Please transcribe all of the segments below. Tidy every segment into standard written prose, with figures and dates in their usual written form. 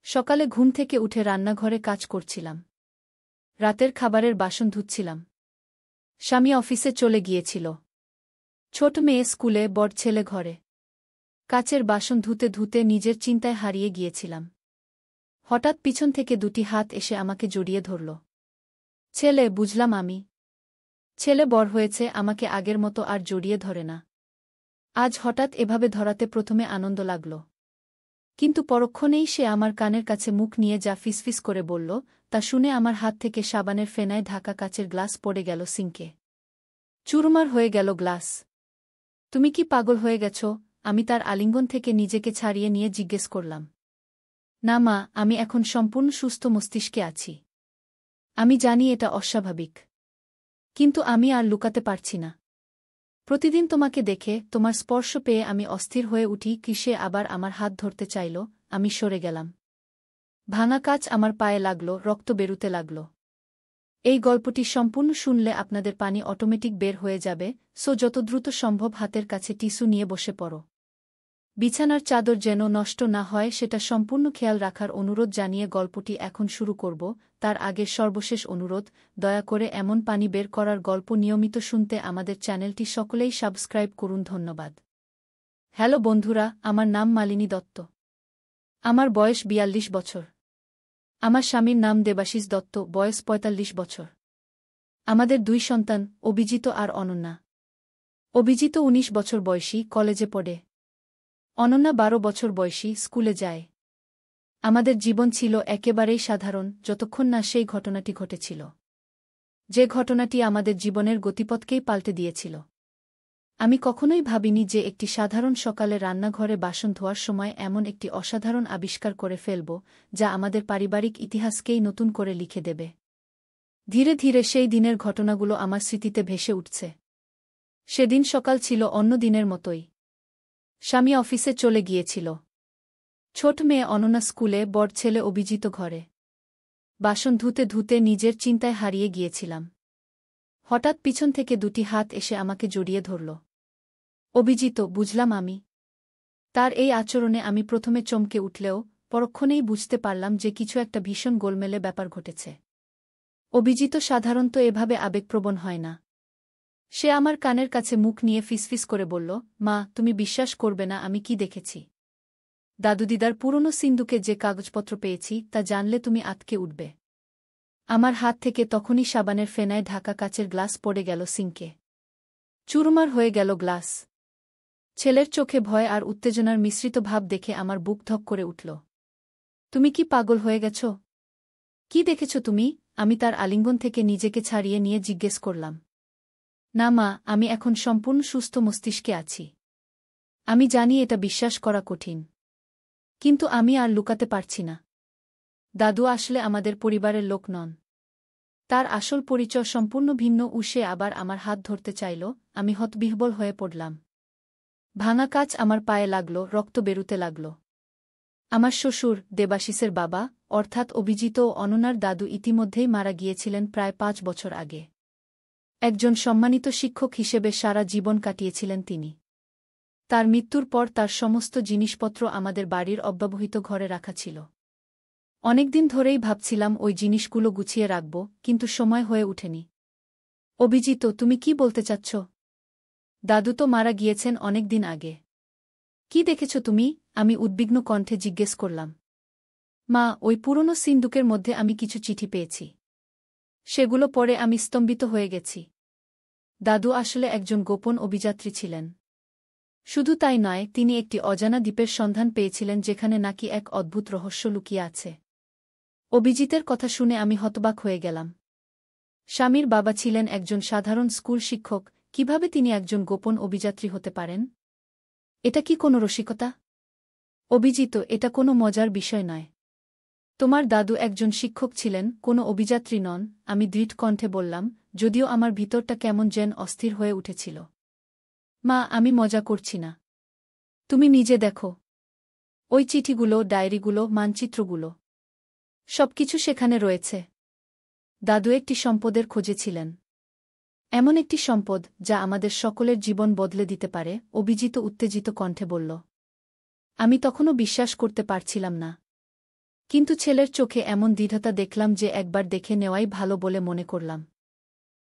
সকালে ঘুম থেকে উঠে রান্নাঘরে কাজ করছিলাম। রাতের খাবারের বাসন ধুচ্ছিলাম। স্বামী অফিসে চলে গিয়েছিল। ছোট মেয়ে স্কুলে, বড় ছেলে ঘরে। কাচের বাসন ধুতে ধুতে নিজের চিন্তায় হারিয়ে গিয়েছিলাম। হঠাৎ পিছন থেকে দুটি হাত এসে আমাকে জড়িয়ে ধরল। ছেলে, বুঝলাম আমি। ছেলে বড় হয়েছে, আমাকে আগের মতো আর জড়িয়ে ধরে না। আজ হঠাৎ এভাবে ধরাতে প্রথমে আনন্দ লাগল, কিন্তু পরক্ষণেই সে আমার কানের কাছে মুখ নিয়ে যা ফিসফিস করে বলল, তা শুনে আমার হাত থেকে সাবানের ফেনায় ঢাকা কাচের গ্লাস পড়ে গেল সিঙ্কে। চুরমার হয়ে গেল গ্লাস। তুমি কি পাগল হয়ে গেছ? আমি তার আলিঙ্গন থেকে নিজেকে ছাড়িয়ে নিয়ে জিজ্ঞেস করলাম। না মা, আমি এখন সম্পূর্ণ সুস্থ মস্তিষ্কে আছি। আমি জানি এটা অস্বাভাবিক, কিন্তু আমি আর লুকাতে পারছি না। প্রতিদিন তোমাকে দেখে, তোমার স্পর্শ পেয়ে আমি অস্থির হয়ে উঠি। কিসে আবার আমার হাত ধরতে চাইল, আমি সরে গেলাম। ভাঙা কাচ আমার পায়ে লাগল, রক্ত বেরুতে লাগল। এই গল্পটি সম্পূর্ণ শুনলে আপনাদের পানি অটোমেটিক বের হয়ে যাবে, সো যত দ্রুত সম্ভব হাতের কাছে টিস্যু নিয়ে বসে পড়ো। বিছানার চাদর যেন নষ্ট না হয় সেটা সম্পূর্ণ খেয়াল রাখার অনুরোধ জানিয়ে গল্পটি এখন শুরু করব। তার আগে সর্বশেষ অনুরোধ, দয়া করে এমন পানি বের করার গল্প নিয়মিত শুনতে আমাদের চ্যানেলটি সকলেই সাবস্ক্রাইব করুন। ধন্যবাদ। হ্যালো বন্ধুরা, আমার নাম মালিনী দত্ত। আমার বয়স ৪২ বছর। আমার স্বামীর নাম দেবাশিস দত্ত, বয়স ৪৫ বছর। আমাদের ২ সন্তান, অভিজিৎ আর অনন্যা। অভিজিৎ ১৯ বছর বয়সী, কলেজে পড়ে। অনন্যা ১২ বছর বয়সী, স্কুলে যায়। আমাদের জীবন ছিল একেবারেই সাধারণ, যতক্ষণ না সেই ঘটনাটি ঘটেছিল। যে ঘটনাটি আমাদের জীবনের গতিপথকেই পাল্টে দিয়েছিল। আমি কখনোই ভাবিনি যে একটি সাধারণ সকালে রান্নাঘরে বাসন ধোয়ার সময় এমন একটি অসাধারণ আবিষ্কার করে ফেলব, যা আমাদের পারিবারিক ইতিহাসকেই নতুন করে লিখে দেবে। ধীরে ধীরে সেই দিনের ঘটনাগুলো আমার স্মৃতিতে ভেসে উঠছে। সেদিন সকাল ছিল অন্য দিনের মতোই। স্বামী অফিসে চলে গিয়েছিল। ছোট মেয়ে অনন্যা স্কুলে, বড় ছেলে অভিজিৎ ঘরে। বাসন ধুতে ধুতে নিজের চিন্তায় হারিয়ে গিয়েছিলাম। হঠাৎ পিছন থেকে দুটি হাত এসে আমাকে জড়িয়ে ধরল। অভিজিৎ, বুঝলাম আমি। তার এই আচরণে আমি প্রথমে চমকে উঠলেও পরক্ষণেই বুঝতে পারলাম যে কিছু একটা ভীষণ গোলমেলে ব্যাপার ঘটেছে। অভিজিৎ সাধারণত এভাবে আবেগপ্রবণ হয় না। সে আমার কানের কাছে মুখ নিয়ে ফিসফিস করে বলল, মা, তুমি বিশ্বাস করবে না আমি কি দেখেছি। দাদুদিদার পুরনো সিন্দুকে যে কাগজপত্র পেয়েছি তা জানলে তুমি আঁতকে উঠবে। আমার হাত থেকে তখনই সাবানের ফেনায় ঢাকা কাচের গ্লাস পড়ে গেল সিঙ্কে। চুরমার হয়ে গেল গ্লাস। ছেলের চোখে ভয় আর উত্তেজনার মিশ্রিত ভাব দেখে আমার বুক ধক করে উঠল। তুমি কি পাগল হয়ে গেছ? কি দেখেছ তুমি? আমি তার আলিঙ্গন থেকে নিজেকে ছাড়িয়ে নিয়ে জিজ্ঞেস করলাম। না মা, আমি এখন সম্পূর্ণ সুস্থ মস্তিষ্কে আছি। আমি জানি এটা বিশ্বাস করা কঠিন, কিন্তু আমি আর লুকাতে পারছি না। দাদু আসলে আমাদের পরিবারের লোক নন। তার আসল পরিচয় সম্পূর্ণ ভিন্ন। সে আবার আমার হাত ধরতে চাইল। আমি হতবিহ্বল হয়ে পড়লাম। ভাঙা কাচ আমার পায়ে লাগল, রক্ত বেরুতে লাগল। আমার শ্বশুর, দেবাশিসের বাবা, অর্থাৎ অভিজিৎ ও অনন্যার দাদু ইতিমধ্যেই মারা গিয়েছিলেন প্রায় ৫ বছর আগে। একজন সম্মানিত শিক্ষক হিসেবে সারা জীবন কাটিয়েছিলেন তিনি। তার মৃত্যুর পর তার সমস্ত জিনিসপত্র আমাদের বাড়ির অব্যবহৃত ঘরে রাখা ছিল। অনেকদিন ধরেই ভাবছিলাম ওই জিনিসগুলো গুছিয়ে রাখব, কিন্তু সময় হয়ে ওঠেনি। অভিজিৎ, তুমি কি বলতে চাচ্ছ? দাদু তো মারা গিয়েছেন অনেক দিন আগে। কি দেখেছ তুমি? আমি উদ্বিগ্ন কণ্ঠে জিজ্ঞেস করলাম। মা, ওই পুরনো সিন্দুকের মধ্যে আমি কিছু চিঠি পেয়েছি। সেগুলো পড়ে আমি স্তম্ভিত হয়ে গেছি। দাদু আসলে একজন গোপন অভিযাত্রী ছিলেন। শুধু তাই নয়, তিনি একটি অজানা দ্বীপের সন্ধান পেয়েছিলেন যেখানে নাকি এক অদ্ভুত রহস্য লুকিয়ে আছে। অভিজিতের কথা শুনে আমি হতবাক হয়ে গেলাম। স্বামীর বাবা ছিলেন একজন সাধারণ স্কুল শিক্ষক, কিভাবে তিনি একজন গোপন অভিযাত্রী হতে পারেন? এটা কি কোনো রসিকতা? অভিজিৎ, এটা কোনো মজার বিষয় নয়। তোমার দাদু একজন শিক্ষক ছিলেন, কোনো অভিযাত্রী নন, আমি দৃঢ় কণ্ঠে বললাম, যদিও আমার ভিতরটা কেমন যেন অস্থির হয়ে উঠেছিল। মা, আমি মজা করছি না। তুমি নিজে দেখো। ওই চিঠিগুলো, ডায়েরিগুলো, মানচিত্রগুলো, সবকিছু সেখানে রয়েছে। দাদু একটি সম্পদের খোঁজে ছিলেন। এমন একটি সম্পদ যা আমাদের সকলের জীবন বদলে দিতে পারে, অভিজিৎ উত্তেজিত কণ্ঠে বলল। আমি তখনও বিশ্বাস করতে পারছিলাম না। কিন্তু ছেলের চোখে এমন দৃঢ়তা দেখলাম যে একবার দেখে নেওয়াই ভালো বলে মনে করলাম।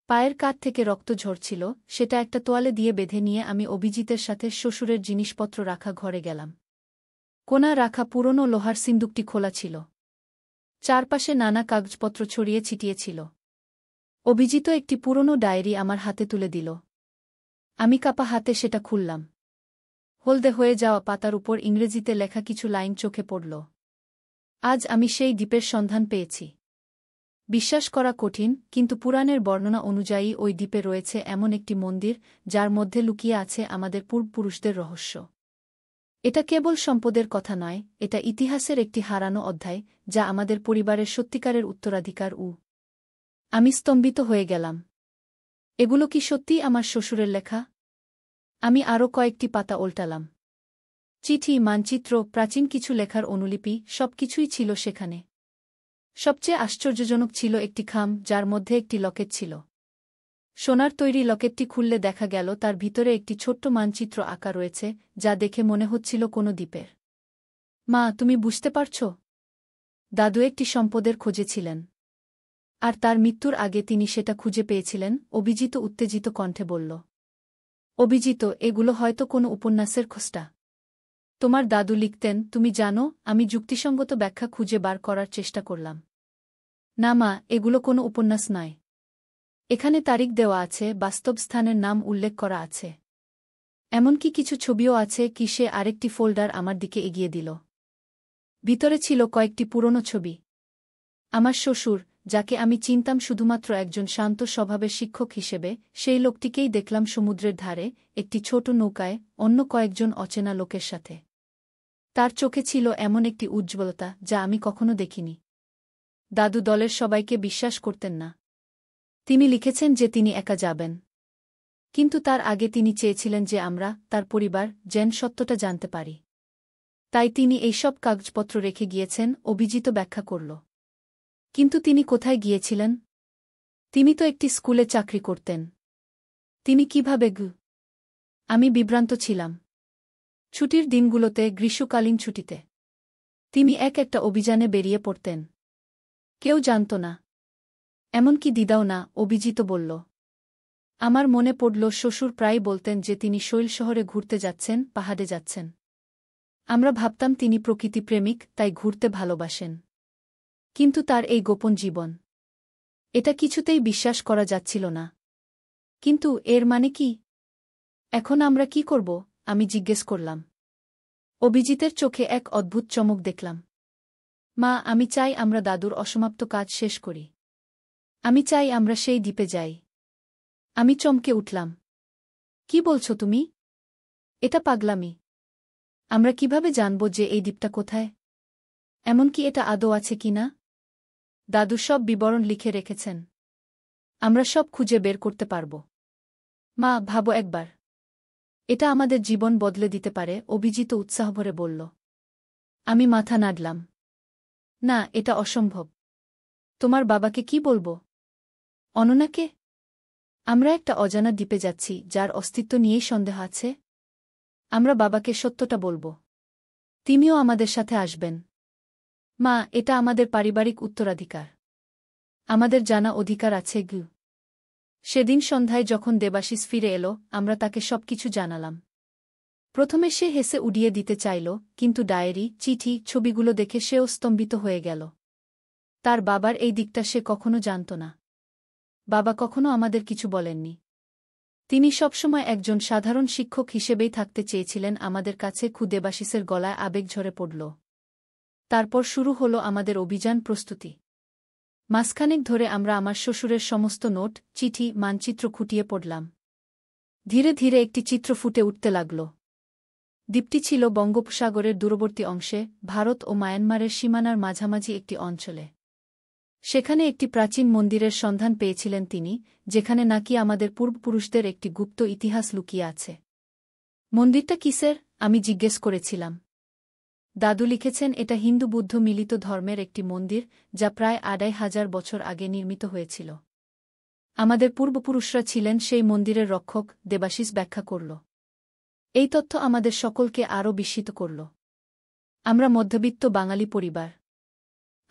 পায়ের কাঠ থেকে রক্ত ঝরছিল, সেটা একটা তোয়ালে দিয়ে বেঁধে নিয়ে আমি অভিজিতের সাথে শ্বশুরের জিনিসপত্র রাখা ঘরে গেলাম। কোণা রাখা পুরনো লোহার সিন্দুকটি খোলা ছিল। চারপাশে নানা কাগজপত্র ছড়িয়ে ছিটিয়ে ছিল। অভিজিত একটি পুরনো ডায়েরি আমার হাতে তুলে দিল। আমি কাপা হাতে সেটা খুললাম। হলদে হয়ে যাওয়া পাতার উপর ইংরেজিতে লেখা কিছু লাইন চোখে পড়ল। আজ আমি সেই দ্বীপের সন্ধান পেয়েছি। বিশ্বাস করা কঠিন, কিন্তু পুরাণের বর্ণনা অনুযায়ী ওই দ্বীপে রয়েছে এমন একটি মন্দির যার মধ্যে লুকিয়ে আছে আমাদের পূর্বপুরুষদের রহস্য। এটা কেবল সম্পদের কথা নয়, এটা ইতিহাসের একটি হারানো অধ্যায়, যা আমাদের পরিবারের সত্যিকারের উত্তরাধিকার। আমি স্তম্ভিত হয়ে গেলাম। এগুলো কি সত্যিই আমার শ্বশুরের লেখা? আমি আরও কয়েকটি পাতা ওল্টালাম। চিঠি, মানচিত্র, প্রাচীন কিছু লেখার অনুলিপি, সবকিছুই ছিল সেখানে। সবচেয়ে আশ্চর্যজনক ছিল একটি খাম, যার মধ্যে একটি লকেট ছিল। সোনার তৈরি লকেটটি খুললে দেখা গেল তার ভিতরে একটি ছোট্ট মানচিত্র আঁকা রয়েছে, যা দেখে মনে হচ্ছিল কোনো দ্বীপের। মা, তুমি বুঝতে পারছ? দাদু একটি সম্পদের খোঁজে ছিলেন। আর তার মৃত্যুর আগে তিনি সেটা খুঁজে পেয়েছিলেন, অভিজিত উত্তেজিত কণ্ঠে বলল। অভিজিত, এগুলো হয়তো কোনো উপন্যাসের খোঁজটা। তোমার দাদু লিখতেন, তুমি জানো। আমি যুক্তিসঙ্গত ব্যাখ্যা খুঁজে বার করার চেষ্টা করলাম। না মা, এগুলো কোনো উপন্যাস নয়। এখানে তারিখ দেওয়া আছে, বাস্তব স্থানের নাম উল্লেখ করা আছে। এমনকি কিছু ছবিও আছে। কি সে আরেকটি ফোল্ডার আমার দিকে এগিয়ে দিল। ভিতরে ছিল কয়েকটি পুরনো ছবি। আমার শ্বশুর, যাকে আমি চিনতাম শুধুমাত্র একজন শান্ত স্বভাবের শিক্ষক হিসেবে, সেই লোকটিকেই দেখলাম সমুদ্রের ধারে, একটি ছোট নৌকায়, অন্য কয়েকজন অচেনা লোকের সাথে। তার চোখে ছিল এমন একটি উজ্জ্বলতা যা আমি কখনো দেখিনি। দাদু দলের সবাইকে বিশ্বাস করতেন না। তিনি লিখেছেন যে তিনি একা যাবেন। কিন্তু তার আগে তিনি চেয়েছিলেন যে আমরা, তার পরিবার, যেন সত্যটা জানতে পারি। তাই তিনি এইসব কাগজপত্র রেখে গিয়েছেন, অভিজিত ব্যাখ্যা করল। কিন্তু তিনি কোথায় গিয়েছিলেন? তিনি তো একটি স্কুলে চাকরি করতেন। তিনি কিভাবে আমি বিভ্রান্ত ছিলাম। ছুটির দিনগুলোতে, গ্রীষ্মকালীন ছুটিতে তিনি একটা অভিযানে বেরিয়ে পড়তেন। কেউ জানত না, এমনকি দিদাও না, অভিজিত বলল। আমার মনে পড়ল শ্বশুর প্রায় বলতেন যে তিনি শৈল শহরে ঘুরতে যাচ্ছেন, পাহাড়ে যাচ্ছেন। আমরা ভাবতাম তিনি প্রকৃতিপ্রেমিক, তাই ঘুরতে ভালোবাসেন। কিন্তু তার এই গোপন জীবন, এটা কিছুতেই বিশ্বাস করা যাচ্ছিল না। কিন্তু এর মানে কি? এখন আমরা কি করব? আমি জিজ্ঞেস করলাম। অভিজিতের চোখে এক অদ্ভুত চমক দেখলাম। মা, আমি চাই আমরা দাদুর অসমাপ্ত কাজ শেষ করি। আমি চাই আমরা সেই দ্বীপে যাই। আমি চমকে উঠলাম। কি বলছো তুমি? এটা পাগলামি। আমরা কিভাবে জানব যে এই দ্বীপটা কোথায়? এমনকি এটা আদৌ আছে কিনা? দাদু সব বিবরণ লিখে রেখেছেন। আমরা সব খুঁজে বের করতে পারব। মা, ভাবো একবার। এটা আমাদের জীবন বদলে দিতে পারে, অভিজিত উৎসাহভরে বলল। আমি মাথা নাড়লাম। না, এটা অসম্ভব। তোমার বাবাকে কি বলবো? অননাকে? আমরা একটা অজানা দ্বীপে যাচ্ছি, যার অস্তিত্ব নিয়েই সন্দেহ আছে। আমরা বাবাকে সত্যটা বলবো। তিনিও আমাদের সাথে আসবেন। মা, এটা আমাদের পারিবারিক উত্তরাধিকার। আমাদের জানা অধিকার আছে। সেদিন সন্ধ্যায় যখন দেবাশিস ফিরে এলো, আমরা তাকে সবকিছু জানালাম। প্রথমে সে হেসে উড়িয়ে দিতে চাইল, কিন্তু ডায়েরি, চিঠি, ছবিগুলো দেখে সেও স্তম্ভিত হয়ে গেল। তার বাবার এই দিকটা সে কখনো জানত না। বাবা কখনো আমাদের কিছু বলেননি। তিনি সবসময় একজন সাধারণ শিক্ষক হিসেবেই থাকতে চেয়েছিলেন আমাদের কাছে। দেবাশিসের গলায় আবেগ ঝরে পড়ল। তারপর শুরু হলো আমাদের অভিযান প্রস্তুতি। মাসখানেক ধরে আমরা আমার শ্বশুরের সমস্ত নোট, চিঠি, মানচিত্র খুঁটিয়ে পড়লাম। ধীরে ধীরে একটি চিত্র ফুটে উঠতে লাগল। দ্বীপটি ছিল বঙ্গোপসাগরের দূরবর্তী অংশে, ভারত ও মায়ানমারের সীমানার মাঝামাঝি একটি অঞ্চলে। সেখানে একটি প্রাচীন মন্দিরের সন্ধান পেয়েছিলেন তিনি, যেখানে নাকি আমাদের পূর্বপুরুষদের একটি গুপ্ত ইতিহাস লুকিয়ে আছে। মন্দিরটা কিসের? আমি জিজ্ঞেস করেছিলাম। দাদু লিখেছেন এটা হিন্দু বুদ্ধ মিলিত ধর্মের একটি মন্দির, যা প্রায় ২৫০০ বছর আগে নির্মিত হয়েছিল। আমাদের পূর্বপুরুষরা ছিলেন সেই মন্দিরের রক্ষক, দেবাশিস ব্যাখ্যা করল। এই তথ্য আমাদের সকলকে আরও বিস্মিত করল। আমরা মধ্যবিত্ত বাঙালি পরিবার।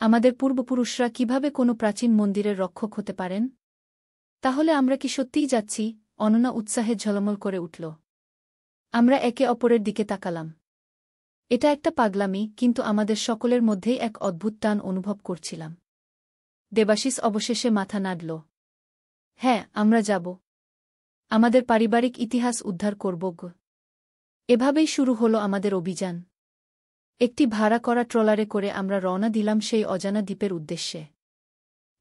আমাদের পূর্বপুরুষরা কিভাবে কোনো প্রাচীন মন্দিরের রক্ষক হতে পারেন? তাহলে আমরা কি সত্যিই যাচ্ছি? অনন্যা উৎসাহে ঝলমল করে উঠল। আমরা একে অপরের দিকে তাকালাম। এটা একটা পাগলামি, কিন্তু আমাদের সকলের মধ্যেই এক অদ্ভুত টান অনুভব করছিলাম। দেবাশিস অবশেষে মাথা নাড়ল। হ্যাঁ, আমরা যাব। আমাদের পারিবারিক ইতিহাস উদ্ধার করব। এভাবেই শুরু হলো আমাদের অভিযান। একটি ভাড়া করা ট্রলারে করে আমরা রওনা দিলাম সেই অজানা দ্বীপের উদ্দেশ্যে।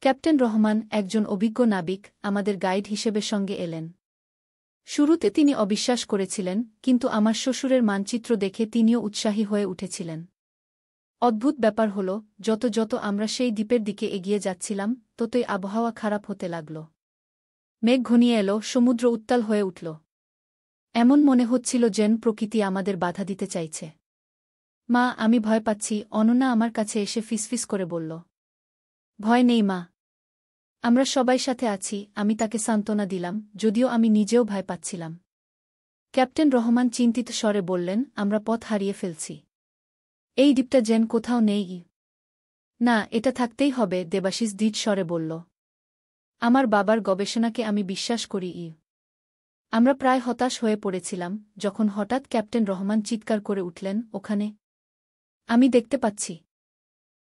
ক্যাপ্টেন রহমান, একজন অভিজ্ঞ নাবিক, আমাদের গাইড হিসেবে সঙ্গে এলেন। শুরুতে তিনি অবিশ্বাস করেছিলেন, কিন্তু আমার শ্বশুরের মানচিত্র দেখে তিনিও উৎসাহী হয়ে উঠেছিলেন। অদ্ভুত ব্যাপার হল, যত যত আমরা সেই দ্বীপের দিকে এগিয়ে যাচ্ছিলাম, ততই আবহাওয়া খারাপ হতে লাগল। মেঘ ঘনিয়ে এল, সমুদ্র উত্তাল হয়ে উঠল। এমন মনে হচ্ছিল যেন প্রকৃতি আমাদের বাধা দিতে চাইছে। মা, আমি ভয় পাচ্ছি, অনন্যা আমার কাছে এসে ফিসফিস করে বলল। ভয় নেই মা, আমরা সবাই সাথে আছি, আমি তাকে সান্ত্বনা দিলাম, যদিও আমি নিজেও ভয় পাচ্ছিলাম। ক্যাপ্টেন রহমান চিন্তিত স্বরে বললেন, আমরা পথ হারিয়ে ফেলছি। এই দ্বীপটা যেন কোথাও নেই। না, এটা থাকতেই হবে, দেবাশিস দৃঢ় স্বরে বলল। আমার বাবার গবেষণাকে আমি বিশ্বাস করি। আমরা প্রায় হতাশ হয়ে পড়েছিলাম, যখন হঠাৎ ক্যাপ্টেন রহমান চিৎকার করে উঠলেন, ওখানে! আমি দেখতে পাচ্ছি।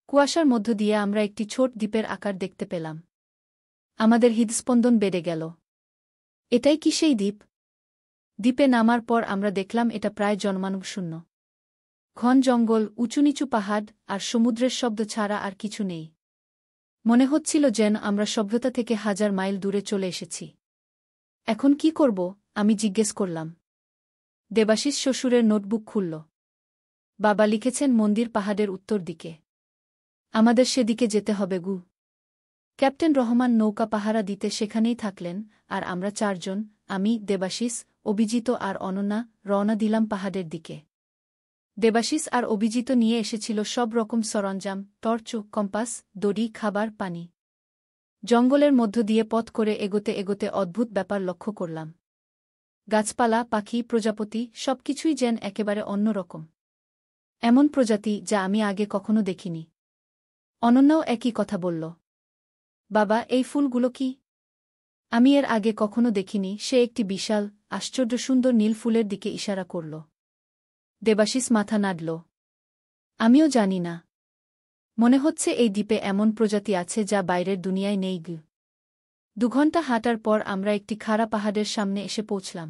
কুয়াশার মধ্য দিয়ে আমরা একটি ছোট দ্বীপের আকার দেখতে পেলাম। আমাদের হৃদস্পন্দন বেড়ে গেল। এটাই কি সেই দ্বীপ? দ্বীপে নামার পর আমরা দেখলাম এটা প্রায় জনমানবশূন্য। ঘন জঙ্গল, উঁচু নিচু পাহাড়, আর সমুদ্রের শব্দ ছাড়া আর কিছু নেই। মনে হচ্ছিল যেন আমরা সভ্যতা থেকে 1000 মাইল দূরে চলে এসেছি। এখন কি করব? আমি জিজ্ঞেস করলাম। দেবাশিস শ্বশুরের নোটবুক খুলল। বাবা লিখেছেন মন্দির পাহাড়ের উত্তর দিকে। আমাদের সেদিকে যেতে হবে গু। ক্যাপ্টেন রহমান নৌকা পাহারা দিতে সেখানেই থাকলেন, আর আমরা 4 জন, আমি, দেবাশিস, অভিজিত আর অনন্যা, রওনা দিলাম পাহাড়ের দিকে। দেবাশিস আর অভিজিত নিয়ে এসেছিল সব রকম সরঞ্জাম, টর্চ, কম্পাস, দড়ি, খাবার, পানি। জঙ্গলের মধ্য দিয়ে পথ করে এগোতে এগোতে অদ্ভুত ব্যাপার লক্ষ্য করলাম। গাছপালা, পাখি, প্রজাপতি, সবকিছুই যেন একেবারে অন্যরকম। এমন প্রজাতি যা আমি আগে কখনো দেখিনি। অনন্যাও একই কথা বলল। বাবা, এই ফুলগুলো কি? আমি এর আগে কখনো দেখিনি। সে একটি বিশাল, আশ্চর্য সুন্দর নীল ফুলের দিকে ইশারা করল। দেবাশিস মাথা নাড়ল। আমিও জানি না। মনে হচ্ছে এই দ্বীপে এমন প্রজাতি আছে যা বাইরের দুনিয়ায় নেই। 2 ঘণ্টা হাঁটার পর আমরা একটি খাড়া পাহাড়ের সামনে এসে পৌঁছলাম।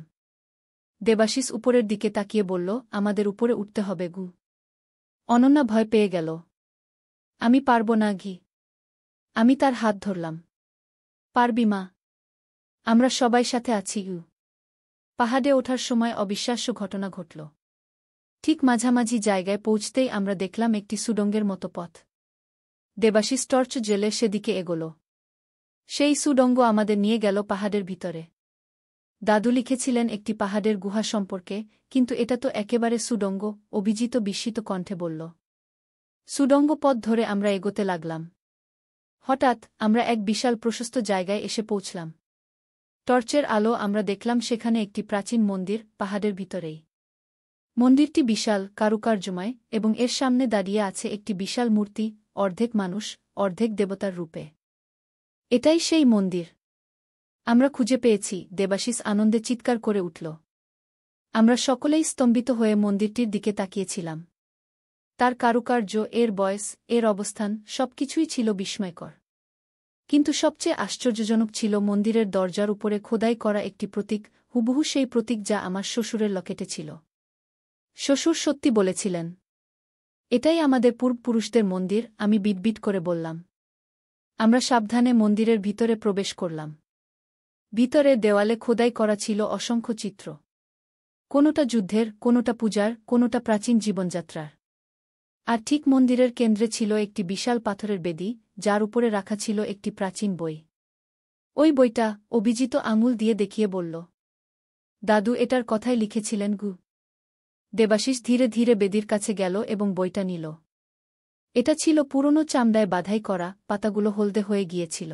দেবাশিস উপরের দিকে তাকিয়ে বলল, আমাদের উপরে উঠতে হবে গু। অনন্যা ভয় পেয়ে গেল। আমি পারব না ঘি। আমি তার হাত ধরলাম। পারবি মা। আমরা সবাই সাথে আছি গু। পাহাড়ে ওঠার সময় অবিশ্বাস্য ঘটনা ঘটল। ঠিক মাঝামাঝি জায়গায় পৌঁছতেই আমরা দেখলাম একটি সুড়ঙ্গের মতো পথ। দেবাশিস টর্চ জ্বেলে সেদিকে এগোল। সেই সুড়ঙ্গ আমাদের নিয়ে গেল পাহাড়ের ভিতরে। দাদু লিখেছিলেন একটি পাহাড়ের গুহা সম্পর্কে, কিন্তু এটা তো একেবারে সুড়ঙ্গ, অভিজিত বিস্মিত কণ্ঠে বলল। সুড়ঙ্গ পথ ধরে আমরা এগোতে লাগলাম। হঠাৎ আমরা এক বিশাল প্রশস্ত জায়গায় এসে পৌঁছলাম। টর্চের আলো আমরা দেখলাম সেখানে একটি প্রাচীন মন্দির, পাহাড়ের ভিতরেই। মন্দিরটি বিশাল, কারুকার্যময়, এবং এর সামনে দাঁড়িয়ে আছে একটি বিশাল মূর্তি, অর্ধেক মানুষ, অর্ধেক দেবতার রূপে। এটাই সেই মন্দির। আমরা খুঁজে পেয়েছি, দেবাশিস আনন্দে চিৎকার করে উঠল। আমরা সকলেই স্তম্ভিত হয়ে মন্দিরটির দিকে তাকিয়েছিলাম। তার কারুকার্য, এর বয়স, এর অবস্থান, সবকিছুই ছিল বিস্ময়কর। কিন্তু সবচেয়ে আশ্চর্যজনক ছিল মন্দিরের দরজার উপরে খোদাই করা একটি প্রতীক, হুবহু সেই প্রতীক যা আমার শ্বশুরের লকেটে ছিল। শ্বশুর সত্যি বলেছিলেন। এটাই আমাদের পূর্বপুরুষদের মন্দির, আমি বিটবিট করে বললাম। আমরা সাবধানে মন্দিরের ভিতরে প্রবেশ করলাম। ভিতরে দেওয়ালে খোদাই করা ছিল অসংখ্য চিত্র। কোনোটা যুদ্ধের, কোনোটা পূজার, কোনোটা প্রাচীন জীবনযাত্রার। আর ঠিক মন্দিরের কেন্দ্রে ছিল একটি বিশাল পাথরের বেদি, যার উপরে রাখা ছিল একটি প্রাচীন বই। ওই বইটা, অভিজিত আঙুল দিয়ে দেখিয়ে বলল। দাদু এটার কথাই লিখেছিলেন গু। দেবাশিস ধীরে ধীরে বেদির কাছে গেল এবং বইটা নিল। এটা ছিল পুরনো চামড়ায় বাধাই করা, পাতাগুলো হলদে হয়ে গিয়েছিল।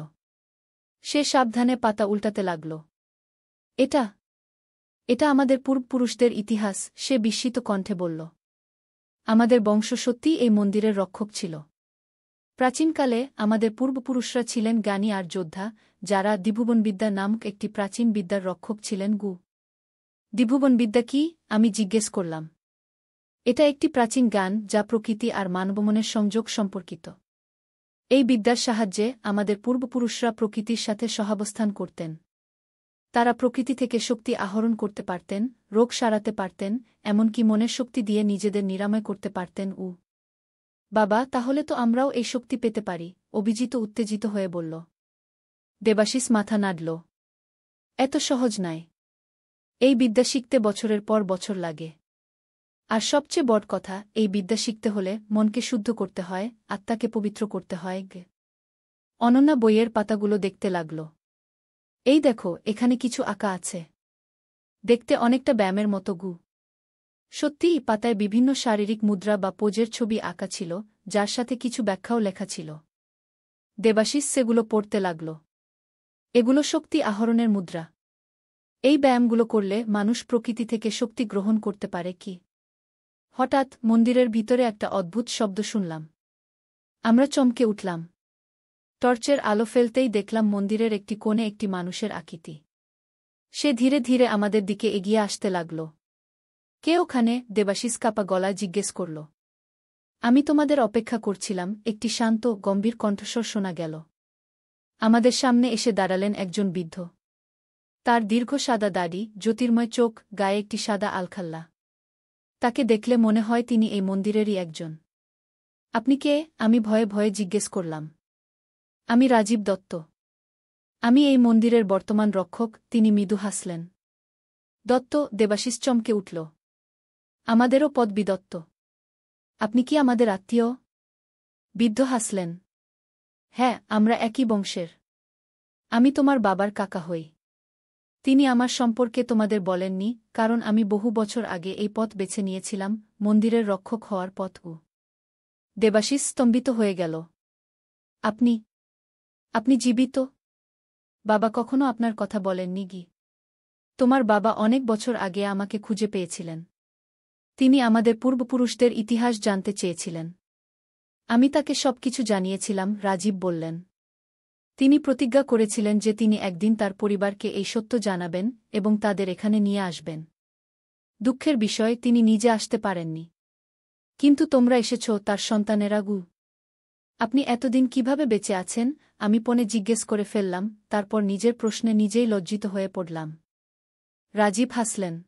সে সাবধানে পাতা উল্টাতে লাগল। এটা এটা আমাদের পূর্বপুরুষদের ইতিহাস, সে বিস্মিত কণ্ঠে বলল। আমাদের বংশ সত্যিই এই মন্দিরের রক্ষক ছিল। প্রাচীনকালে আমাদের পূর্বপুরুষরা ছিলেন জ্ঞানী আর যোদ্ধা, যারা দ্বিভুবনবিদ্যা নামক একটি প্রাচীন বিদ্যার রক্ষক ছিলেন। দ্বিভুবনবিদ্যা কি? আমি জিজ্ঞেস করলাম। এটা একটি প্রাচীন জ্ঞান যা প্রকৃতি আর মানবমনের সংযোগ সম্পর্কিত। এই বিদ্যার সাহায্যে আমাদের পূর্বপুরুষরা প্রকৃতির সাথে সহাবস্থান করতেন। তারা প্রকৃতি থেকে শক্তি আহরণ করতে পারতেন, রোগ সারাতে পারতেন, এমনকি মনের শক্তি দিয়ে নিজেদের নিরাময় করতে পারতেন। বাবা, তাহলে তো আমরাও এই শক্তি পেতে পারি, অভিজিৎ উত্তেজিত হয়ে বলল। দেবাশিস মাথা নাড়ল। এত সহজ নয়। এই বিদ্যা শিখতে বছরের পর বছর লাগে। আর সবচেয়ে বড় কথা, এই বিদ্যা শিখতে হলে মনকে শুদ্ধ করতে হয়, আত্মাকে পবিত্র করতে হয়। অনন্যা বইয়ের পাতাগুলো দেখতে লাগল। এই দেখো, এখানে কিছু আঁকা আছে। দেখতে অনেকটা ব্যায়ামের মতো। সত্যিই পাতায় বিভিন্ন শারীরিক মুদ্রা বা পোজের ছবি আঁকা ছিল, যার সাথে কিছু ব্যাখ্যাও লেখা ছিল। দেবাশিস সেগুলো পড়তে লাগল। এগুলো শক্তি আহরণের মুদ্রা। এই ব্যায়ামগুলো করলে মানুষ প্রকৃতি থেকে শক্তি গ্রহণ করতে পারে। কি? হঠাৎ মন্দিরের ভিতরে একটা অদ্ভুত শব্দ শুনলাম। আমরা চমকে উঠলাম। টর্চের আলো ফেলতেই দেখলাম মন্দিরের একটি কোণে একটি মানুষের আকৃতি। সে ধীরে ধীরে আমাদের দিকে এগিয়ে আসতে লাগল। কে ওখানে? দেবাশিস কাপা গলায় জিজ্ঞেস করল। আমি তোমাদের অপেক্ষা করছিলাম, একটি শান্ত, গম্ভীর কণ্ঠস্বর শোনা গেল। আমাদের সামনে এসে দাঁড়ালেন একজন বৃদ্ধ। তার দীর্ঘ সাদা দাড়ি, জ্যোতির্ময় চোখ, গায়ে একটি সাদা আলখাল্লা। তাকে দেখলে মনে হয় তিনি এই মন্দিরেরই একজন। আপনি কে? আমি ভয়ে ভয়ে জিজ্ঞেস করলাম। আমি রাজীব দত্ত। আমি এই মন্দিরের বর্তমান রক্ষক। তিনি মৃদু হাসলেন। দত্ত? দেবাশিস চমকে উঠল। আমাদেরও পদবী দত্ত। আপনি কি আমাদের আত্মীয়? বৃদ্ধ হাসলেন। হ্যাঁ, আমরা একই বংশের। আমি তোমার বাবার কাকা হই। তিনি আমার সম্পর্কে তোমাদের বলেননি, কারণ আমি বহু বছর আগে এই পথ বেছে নিয়েছিলাম, মন্দিরের রক্ষক হওয়ার পথ। দেবাশিস স্তম্ভিত হয়ে গেল। আপনি আপনি জীবিত? বাবা কখনো আপনার কথা বলেননি? তোমার বাবা অনেক বছর আগে আমাকে খুঁজে পেয়েছিলেন। তিনি আমাদের পূর্বপুরুষদের ইতিহাস জানতে চেয়েছিলেন। আমি তাকে সবকিছু জানিয়েছিলাম, রাজীব বললেন। তিনি প্রতিজ্ঞা করেছিলেন যে তিনি একদিন তার পরিবারকে এই সত্য জানাবেন এবং তাদের এখানে নিয়ে আসবেন। দুঃখের বিষয়, তিনি নিজে আসতে পারেননি। কিন্তু তোমরা এসেছ, তার সন্তানেরা। আপনি এতদিন কিভাবে বেঁচে আছেন? আমি পনে জিজ্ঞেস করে ফেললাম, তারপর নিজের প্রশ্নে নিজেই লজ্জিত হয়ে পড়লাম। রাজীব হাসলেন।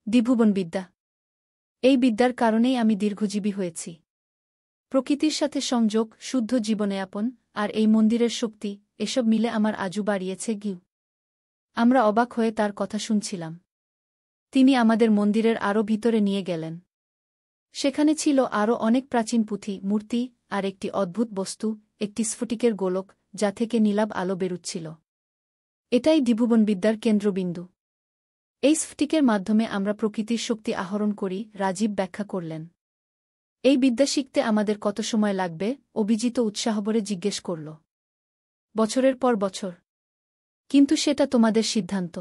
দ্বিভুবনবিদ্যা। এই বিদ্যার কারণেই আমি দীর্ঘজীবী হয়েছি। প্রকৃতির সাথে সংযোগ, শুদ্ধ জীবনযাপন, আর এই মন্দিরের শক্তি, এসব মিলে আমার আজু বাড়িয়েছে। আমরা অবাক হয়ে তার কথা শুনছিলাম। তিনি আমাদের মন্দিরের আরও ভিতরে নিয়ে গেলেন। সেখানে ছিল আরও অনেক প্রাচীন পুঁথি, মূর্তি, আর একটি অদ্ভুত বস্তু, একটি স্ফটিকের গোলক, যা থেকে নীলাভ আলো বেরুচ্ছিল। এটাই দ্বিভুবনবিদ্যার কেন্দ্রবিন্দু। এই স্ফটিকের মাধ্যমে আমরা প্রকৃতির শক্তি আহরণ করি, রাজীব ব্যাখ্যা করলেন। এই বিদ্যা শিখতে আমাদের কত সময় লাগবে? অভিজিৎ উৎসাহভরে জিজ্ঞেস করল। বছরের পর বছর। কিন্তু সেটা তোমাদের সিদ্ধান্ত।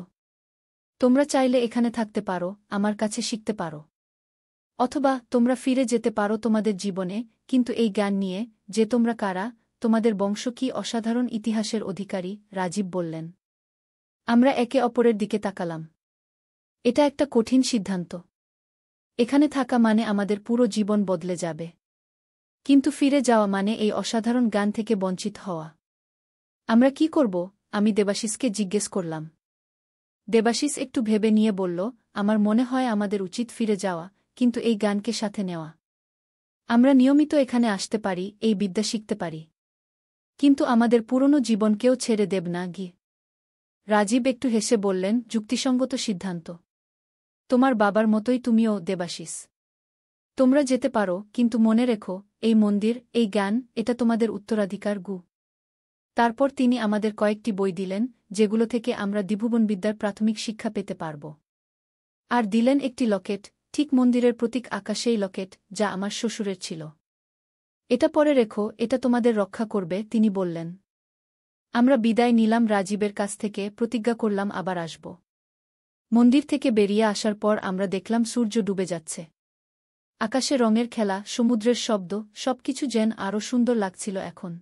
তোমরা চাইলে এখানে থাকতে পারো, আমার কাছে শিখতে পারো। অথবা তোমরা ফিরে যেতে পারো তোমাদের জীবনে, কিন্তু এই জ্ঞান নিয়ে যে তোমরা কারা, তোমাদের বংশ কি অসাধারণ ইতিহাসের অধিকারী, রাজীব বললেন। আমরা একে অপরের দিকে তাকালাম। এটা একটা কঠিন সিদ্ধান্ত। এখানে থাকা মানে আমাদের পুরো জীবন বদলে যাবে। কিন্তু ফিরে যাওয়া মানে এই অসাধারণ জ্ঞান থেকে বঞ্চিত হওয়া। আমরা কি করব? আমি দেবাশিসকে জিজ্ঞেস করলাম। দেবাশিস একটু ভেবে নিয়ে বলল, আমার মনে হয় আমাদের উচিত ফিরে যাওয়া, কিন্তু এই জ্ঞানকে সাথে নেওয়া। আমরা নিয়মিত এখানে আসতে পারি, এই বিদ্যা শিখতে পারি। কিন্তু আমাদের পুরনো জীবনকেও ছেড়ে দেব না। রাজীব একটু হেসে বললেন, যুক্তিসঙ্গত সিদ্ধান্ত। তোমার বাবার মতোই তুমিও, দেবাশিস। তোমরা যেতে পারো, কিন্তু মনে রেখো, এই মন্দির, এই জ্ঞান, এটা তোমাদের উত্তরাধিকার। তারপর তিনি আমাদের কয়েকটি বই দিলেন, যেগুলো থেকে আমরা দ্বিভুবনবিদ্যার প্রাথমিক শিক্ষা পেতে পারব। আর দিলেন একটি লকেট, ঠিক মন্দিরের প্রতীক আঁকা সেই লকেট, যা আমার শ্বশুরের ছিল। এটা পরে রেখো, এটা তোমাদের রক্ষা করবে, তিনি বললেন। আমরা বিদায় নিলাম রাজীবের কাছ থেকে, প্রতিজ্ঞা করলাম আবার আসব। মন্দির থেকে বেরিয়ে আসার পর আমরা দেখলাম সূর্য ডুবে যাচ্ছে। আকাশে রঙের খেলা, সমুদ্রের শব্দ, সবকিছু যেন আরও সুন্দর লাগছিল এখন।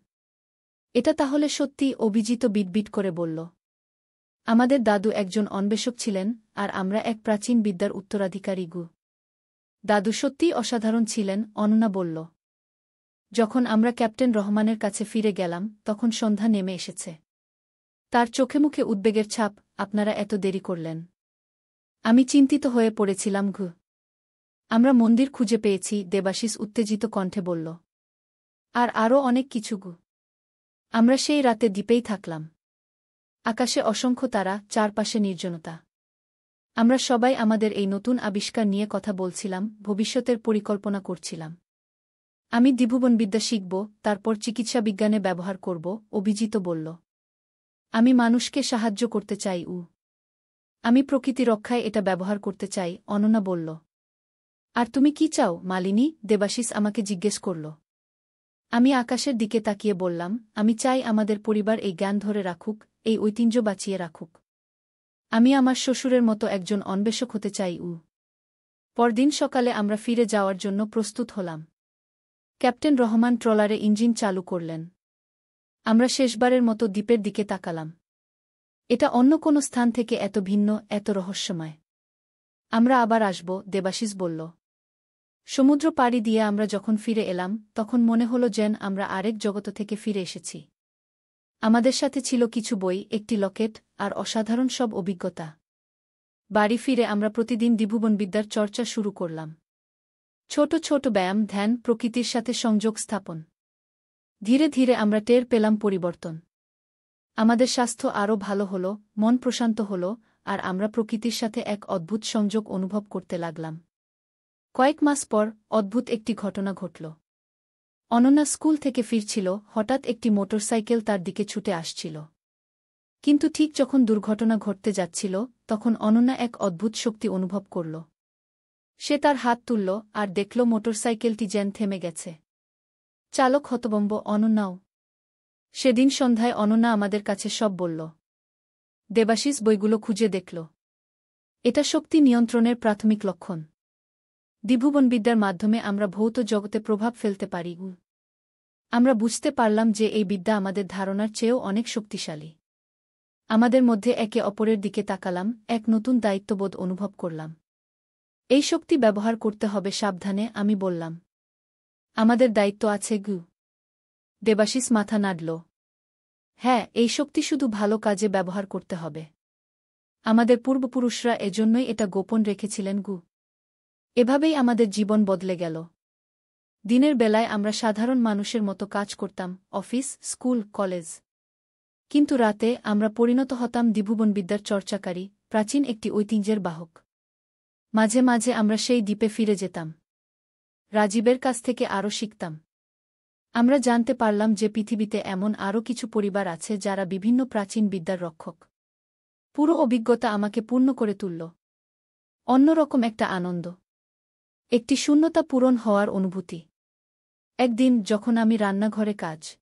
এটা তাহলে সত্যি? অভিজিৎ বিটবিট করে বলল। আমাদের দাদু একজন অন্বেষক ছিলেন, আর আমরা এক প্রাচীন বিদ্যার উত্তরাধিকারী। দাদু সত্যিই অসাধারণ ছিলেন, অনন্যা বলল। যখন আমরা ক্যাপ্টেন রহমানের কাছে ফিরে গেলাম তখন সন্ধ্যা নেমে এসেছে। তার চোখে মুখে উদ্বেগের ছাপ। আপনারা এত দেরি করলেন। আমি চিন্তিত হয়ে পড়েছিলাম। আমরা মন্দির খুঁজে পেয়েছি, দেবাশিস উত্তেজিত কণ্ঠে বলল। আর আরও অনেক কিছু। আমরা সেই রাতে দ্বীপেই থাকলাম। আকাশে অসংখ্য তারা, চারপাশে নির্জনতা। আমরা সবাই আমাদের এই নতুন আবিষ্কার নিয়ে কথা বলছিলাম, ভবিষ্যতের পরিকল্পনা করছিলাম। আমি দ্বিভুবনবিদ্যা শিখব, তারপর চিকিৎসা বিজ্ঞানে ব্যবহার করব, অভিজিৎ বলল। আমি মানুষকে সাহায্য করতে চাই। আমি প্রকৃতি রক্ষায় এটা ব্যবহার করতে চাই, অনন্যা বলল। আর তুমি কি চাও, মালিনী? দেবাশিস আমাকে জিজ্ঞেস করল। আমি আকাশের দিকে তাকিয়ে বললাম, আমি চাই আমাদের পরিবার এই জ্ঞান ধরে রাখুক, এই ঐতিহ্য বাঁচিয়ে রাখুক। আমি আমার শ্বশুরের মতো একজন অন্বেষক হতে চাই। পরদিন সকালে আমরা ফিরে যাওয়ার জন্য প্রস্তুত হলাম। ক্যাপ্টেন রহমান ট্রলারে ইঞ্জিন চালু করলেন। আমরা শেষবারের মতো দ্বীপের দিকে তাকালাম। এটা অন্য কোনো স্থান থেকে এত ভিন্ন, এত রহস্যময়। আমরা আবার আসব, দেবাশিস বলল। সমুদ্র পাড়ি দিয়ে আমরা যখন ফিরে এলাম তখন মনে হলো যেন আমরা আরেক জগৎ থেকে ফিরে এসেছি। আমাদের সাথে ছিল কিছু বই, একটি লকেট, আর অসাধারণ সব অভিজ্ঞতা। বাড়ি ফিরে আমরা প্রতিদিন দ্বিভুবনবিদ্যার চর্চা শুরু করলাম। ছোট ছোট ব্যায়াম, ধ্যান, প্রকৃতির সাথে সংযোগ স্থাপন। ধীরে ধীরে আমরা টের পেলাম পরিবর্তন। আমাদের স্বাস্থ্য আরও ভালো হল, মন প্রশান্ত হল, আর আমরা প্রকৃতির সাথে এক অদ্ভুত সংযোগ অনুভব করতে লাগলাম। কয়েক মাস পর অদ্ভুত একটি ঘটনা ঘটল। অনন্যা স্কুল থেকে ফিরছিল, হঠাৎ একটি মোটরসাইকেল তার দিকে ছুটে আসছিল। কিন্তু ঠিক যখন দুর্ঘটনা ঘটতে যাচ্ছিল তখন অনন্যা এক অদ্ভুত শক্তি অনুভব করল। সে তার হাত তুলল আর দেখল মোটরসাইকেলটি যেন থেমে গেছে। চালক হতভম্ব, অনন্যাও। সেদিন সন্ধ্যায় অনন্যা আমাদের কাছে সব বলল। দেবাশিস বইগুলো খুঁজে দেখল। এটা শক্তি নিয়ন্ত্রণের প্রাথমিক লক্ষণ। দ্বিভুবনবিদ্যার মাধ্যমে আমরা ভৌত জগতে প্রভাব ফেলতে পারি। আমরা বুঝতে পারলাম যে এই বিদ্যা আমাদের ধারণার চেয়েও অনেক শক্তিশালী। আমাদের মধ্যে একে অপরের দিকে তাকালাম, এক নতুন দায়িত্ববোধ অনুভব করলাম। এই শক্তি ব্যবহার করতে হবে সাবধানে, আমি বললাম। আমাদের দায়িত্ব আছে। দেবাশিস মাথা নাড়ল। হ্যাঁ, এই শক্তি শুধু ভালো কাজে ব্যবহার করতে হবে। আমাদের পূর্বপুরুষরা এজন্যই এটা গোপন রেখেছিলেন। এভাবেই আমাদের জীবন বদলে গেল। দিনের বেলায় আমরা সাধারণ মানুষের মতো কাজ করতাম, অফিস, স্কুল, কলেজ। কিন্তু রাতে আমরা পরিণত হতাম দ্বিভুবনবিদ্যার চর্চাকারী, প্রাচীন একটি ঐতিহ্যের বাহক। মাঝে মাঝে আমরা সেই দ্বীপে ফিরে যেতাম। রাজীবের কাছ থেকে আরও শিখতাম। আমরা জানতে পারলাম যে পৃথিবীতে এমন আরও কিছু পরিবার আছে যারা বিভিন্ন প্রাচীন বিদ্যার রক্ষক। পুরো অভিজ্ঞতা আমাকে পূর্ণ করে তুলল। অন্যরকম একটা আনন্দ, একটি শূন্যতা পূরণ হওয়ার অনুভূতি। একদিন যখন আমি রান্নাঘরে কাজ